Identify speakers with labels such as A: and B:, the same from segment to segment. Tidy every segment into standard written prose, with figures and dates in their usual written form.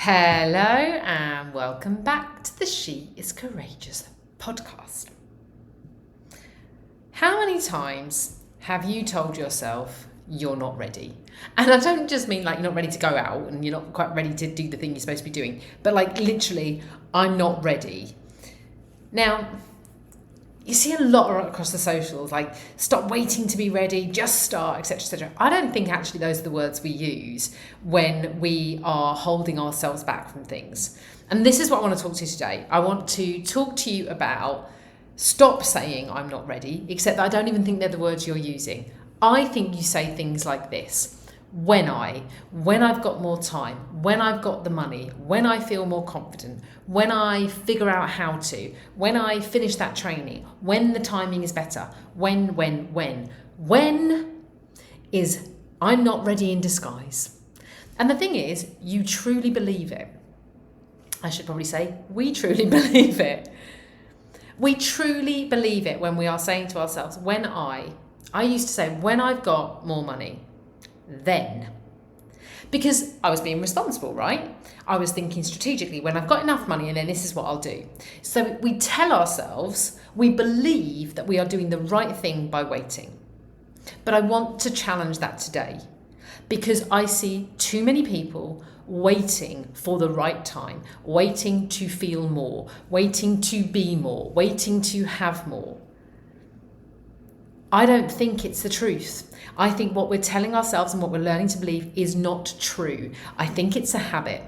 A: Hello and welcome back to the She is Courageous podcast. How many times have you told yourself you're not ready? And I don't just mean like you're not ready to go out and you're not quite ready to do the thing you're supposed to be doing, but like literally, I'm not ready. Now, you see a lot across the socials, like stop waiting to be ready, just start, etc., etc. I don't think actually those are the words we use when we are holding ourselves back from things. And this is what I want to talk to you today. I want to talk to you about stop saying I'm not ready, except that I don't even think they're the words you're using. I think you say things like this. When I've got more time, when I've got the money, when I feel more confident, when I figure out how to, when I finish that training, when the timing is better, when is I'm not ready in disguise. And the thing is, you truly believe it. I should probably say, we truly believe it. We truly believe it when we are saying to ourselves, I used to say, when I've got more money, then. Because I was being responsible, right? I was thinking strategically, when I've got enough money, and then this is what I'll do. So we tell ourselves, we believe that we are doing the right thing by waiting. But I want to challenge that today because I see too many people waiting for the right time, waiting to feel more, waiting to be more, waiting to have more. I don't think it's the truth. I think what we're telling ourselves and what we're learning to believe is not true. I think it's a habit.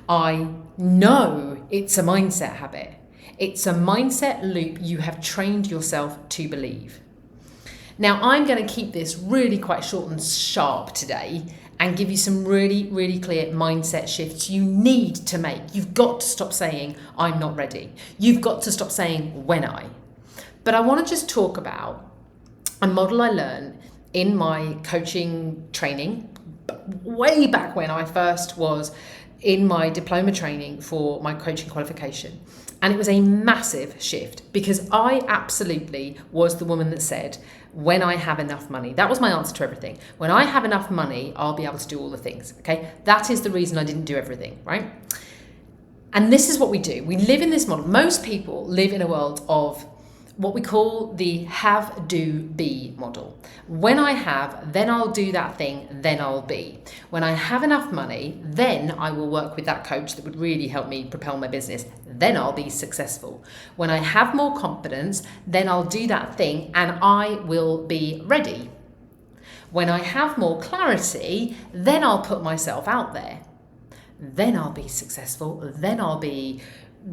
A: I know it's a mindset habit. It's a mindset loop you have trained yourself to believe. Now, I'm going to keep this really quite short and sharp today and give you some really, really clear mindset shifts you need to make. You've got to stop saying, I'm not ready. You've got to stop saying, when I. But I want to just talk about a model I learned in my coaching training way back when I first was in my diploma training for my coaching qualification. And it was a massive shift because I absolutely was the woman that said, when I have enough money, that was my answer to everything. When I have enough money, I'll be able to do all the things. Okay. That is the reason I didn't do everything, right? And this is what we do. We live in this model. Most people live in a world of what we call the have, do, be model. When I have, then I'll do that thing, then I'll be. When I have enough money, then I will work with that coach that would really help me propel my business. Then I'll be successful. When I have more confidence, then I'll do that thing and I will be ready. When I have more clarity, then I'll put myself out there. Then I'll be successful. Then I'll be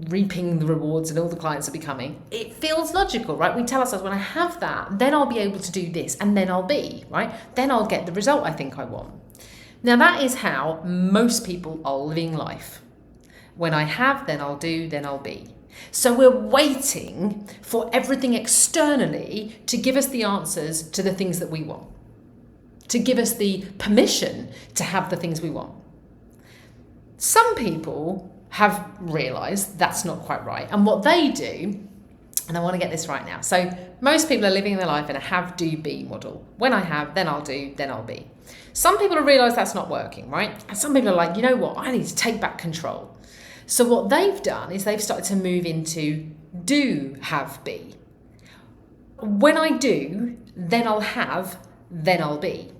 A: reaping the rewards and all the clients will be coming. It feels logical, right? We tell ourselves, when I have that, then I'll be able to do this and then I'll be, right? Then I'll get the result I think I want. Now that is how most people are living life. When I have, then I'll do, then I'll be. So we're waiting for everything externally to give us the answers to the things that we want, to give us the permission to have the things we want. Some people have realised that's not quite right. And what they do, and I want to get this right now. So most people are living their life in a have, do, be model. When I have, then I'll do, then I'll be. Some people have realised that's not working, right? And some people are like, you know what? I need to take back control. So what they've done is they've started to move into do, have, be. When I do, then I'll have, then I'll be.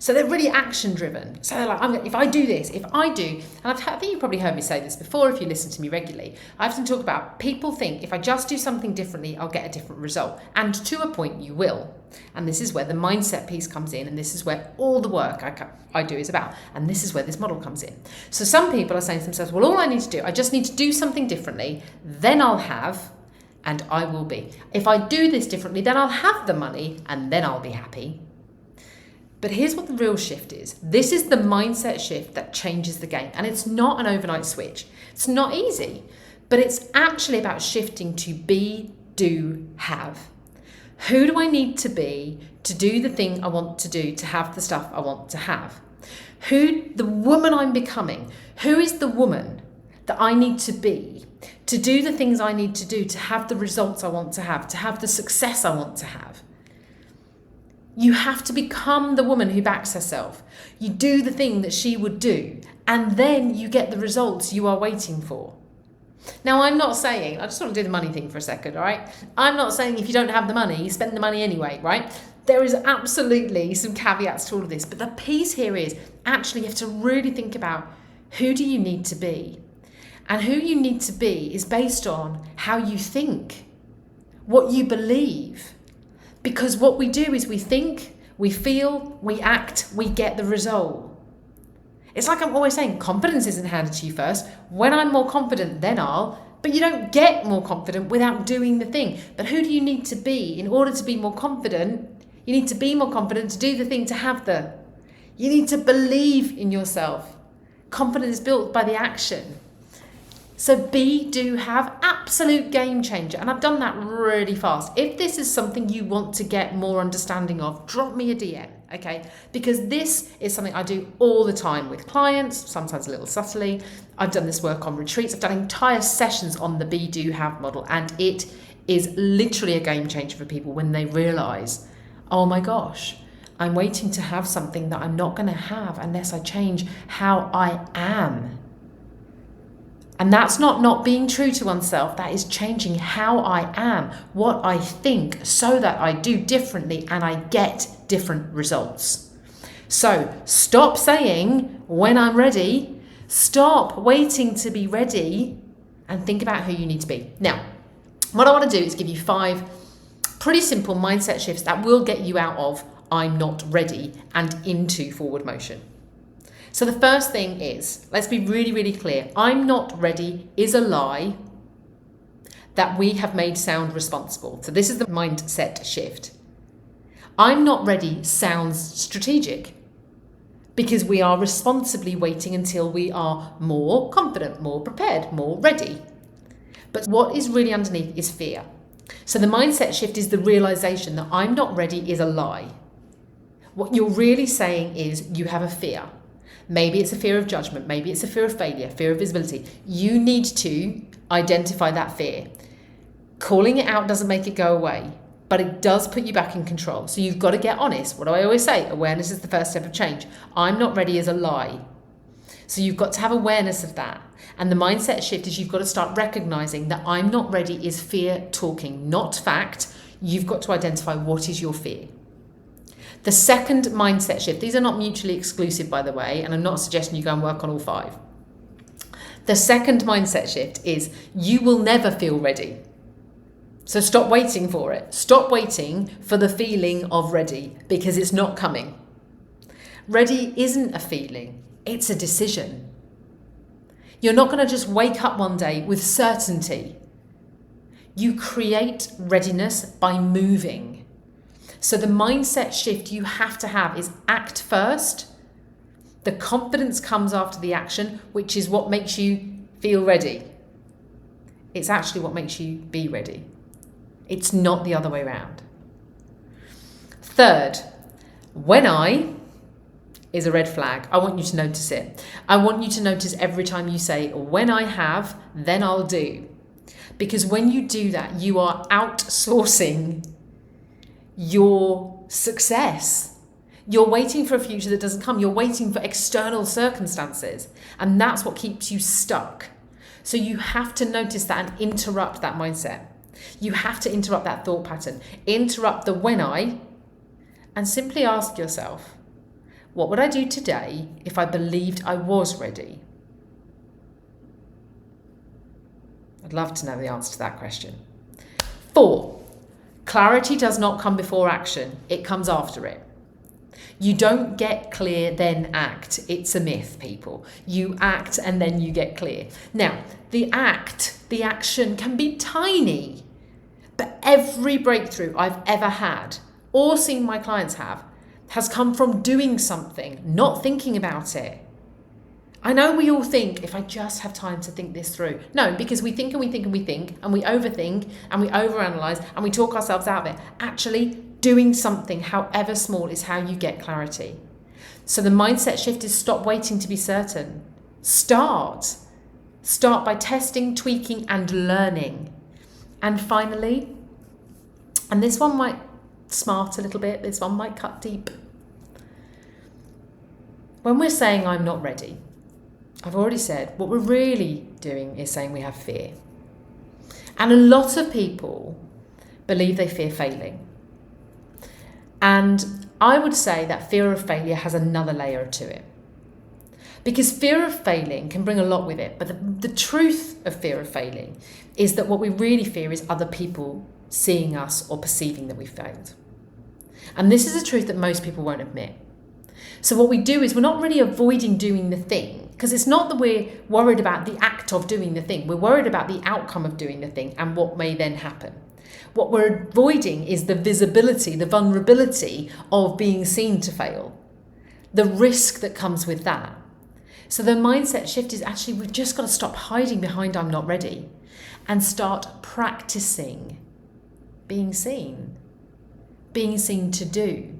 A: So they're really action driven. So they're like, if I do this, if I do, and I think you've probably heard me say this before if you listen to me regularly. I often talk about people think if I just do something differently, I'll get a different result. And to a point, you will. And this is where the mindset piece comes in. And this is where all the work I do is about. And this is where this model comes in. So some people are saying to themselves, well, all I need to do, I just need to do something differently. Then I'll have, and I will be. If I do this differently, then I'll have the money and then I'll be happy. But here's what the real shift is. This is the mindset shift that changes the game. And it's not an overnight switch. It's not easy, but it's actually about shifting to be, do, have. Who do I need to be to do the thing I want to do, to have the stuff I want to have? The woman I'm becoming, who is the woman that I need to be to do the things I need to do, to have the results I want to have the success I want to have? You have to become the woman who backs herself. You do the thing that she would do, and then you get the results you are waiting for. Now, I'm not saying, I just want to do the money thing for a second, all right? I'm not saying if you don't have the money, spend the money anyway, right? There is absolutely some caveats to all of this, but the piece here is actually you have to really think about who do you need to be? And who you need to be is based on how you think, what you believe. Because what we do is we think, we feel, we act, we get the result. It's like I'm always saying, confidence isn't handed to you first. When I'm more confident, then but you don't get more confident without doing the thing. But who do you need to be in order to be more confident? You need to be more confident to do the thing, to have you need to believe in yourself. Confidence is built by the action. So be, do, have, absolute game changer. And I've done that really fast. If this is something you want to get more understanding of, drop me a DM, okay? Because this is something I do all the time with clients, sometimes a little subtly. I've done this work on retreats. I've done entire sessions on the be, do, have model. And it is literally a game changer for people when they realize, oh my gosh, I'm waiting to have something that I'm not going to have unless I change how I am. And that's not being true to oneself. That is changing how I am, what I think, so that I do differently and I get different results. So stop saying when I'm ready, stop waiting to be ready, and think about who you need to be. Now, what I want to do is give you 5 pretty simple mindset shifts that will get you out of I'm not ready and into forward motion. So the first thing is, let's be really, really clear. I'm not ready is a lie that we have made sound responsible. So this is the mindset shift. I'm not ready sounds strategic because we are responsibly waiting until we are more confident, more prepared, more ready. But what is really underneath is fear. So the mindset shift is the realization that I'm not ready is a lie. What you're really saying is you have a fear. Maybe it's a fear of judgment. Maybe it's a fear of failure, fear of visibility. You need to identify that fear. Calling it out doesn't make it go away, but it does put you back in control. So you've got to get honest. What do I always say? Awareness is the first step of change. I'm not ready is a lie. So you've got to have awareness of that. And the mindset shift is you've got to start recognizing that I'm not ready is fear talking, not fact. You've got to identify what is your fear. The second mindset shift, these are not mutually exclusive, by the way, and I'm not suggesting you go and work on all 5. The second mindset shift is you will never feel ready. So stop waiting for it. Stop waiting for the feeling of ready because it's not coming. Ready isn't a feeling, it's a decision. You're not going to just wake up one day with certainty. You create readiness by moving. So the mindset shift you have to have is act first. The confidence comes after the action, which is what makes you feel ready. It's actually what makes you be ready. It's not the other way around. Third, when I is a red flag. I want you to notice it. I want you to notice every time you say, when I have, then I'll do. Because when you do that, you are outsourcing your success. You're waiting for a future that doesn't come. You're waiting for external circumstances. And that's what keeps you stuck. So you have to notice that and interrupt that mindset. You have to interrupt that thought pattern. Interrupt the when I, and simply ask yourself, what would I do today if I believed I was ready? I'd love to know the answer to that question. 4. Clarity does not come before action, it comes after it. You don't get clear, then act. It's a myth, people. You act and then you get clear. Now, the action can be tiny, but every breakthrough I've ever had, or seen my clients have, has come from doing something, not thinking about it. I know we all think, if I just have time to think this through. No, because we think and we think and we think, and we overthink and we overanalyze and we talk ourselves out of it. Actually, doing something, however small, is how you get clarity. So the mindset shift is stop waiting to be certain. Start. Start by testing, tweaking, and learning. And finally, and this one might smart a little bit, this one might cut deep. When we're saying I'm not ready, I've already said, what we're really doing is saying we have fear. And a lot of people believe they fear failing. And I would say that fear of failure has another layer to it. Because fear of failing can bring a lot with it. But the truth of fear of failing is that what we really fear is other people seeing us or perceiving that we failed. And this is a truth that most people won't admit. So what we do is we're not really avoiding doing the thing, because it's not that we're worried about the act of doing the thing. We're worried about the outcome of doing the thing and what may then happen. What we're avoiding is the visibility, the vulnerability of being seen to fail, the risk that comes with that. So the mindset shift is actually, we've just got to stop hiding behind I'm not ready and start practicing being seen to do.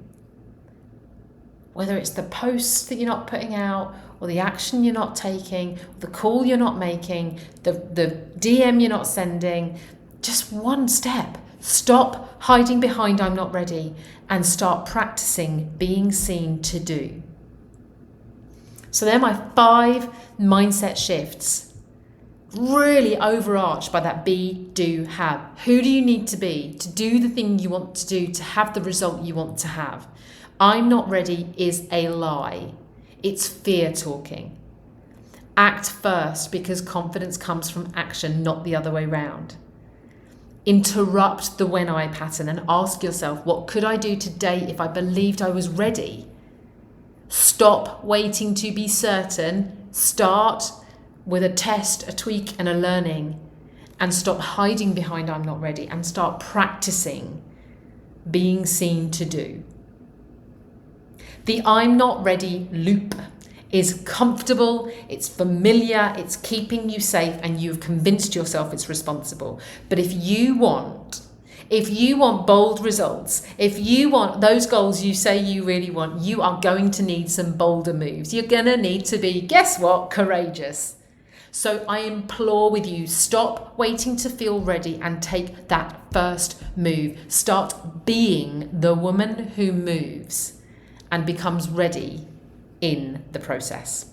A: Whether it's the post that you're not putting out, or the action you're not taking, the call you're not making, the DM you're not sending, just one step. Stop hiding behind I'm not ready and start practicing being seen to do. So they're my 5 mindset shifts, really overarched by that be, do, have. Who do you need to be to do the thing you want to do, to have the result you want to have? I'm not ready is a lie. It's fear talking. Act first, because confidence comes from action, not the other way round. Interrupt the when I pattern and ask yourself, what could I do today if I believed I was ready? Stop waiting to be certain. Start with a test, a tweak, and a learning. And stop hiding behind I'm not ready and start practicing being seen to do. The I'm not ready loop is comfortable, it's familiar, it's keeping you safe, and you've convinced yourself it's responsible. But if you want bold results, if you want those goals you say you really want, you are going to need some bolder moves. You're going to need to be, guess what, courageous. So I implore with you, stop waiting to feel ready and take that first move. Start being the woman who moves and becomes ready in the process.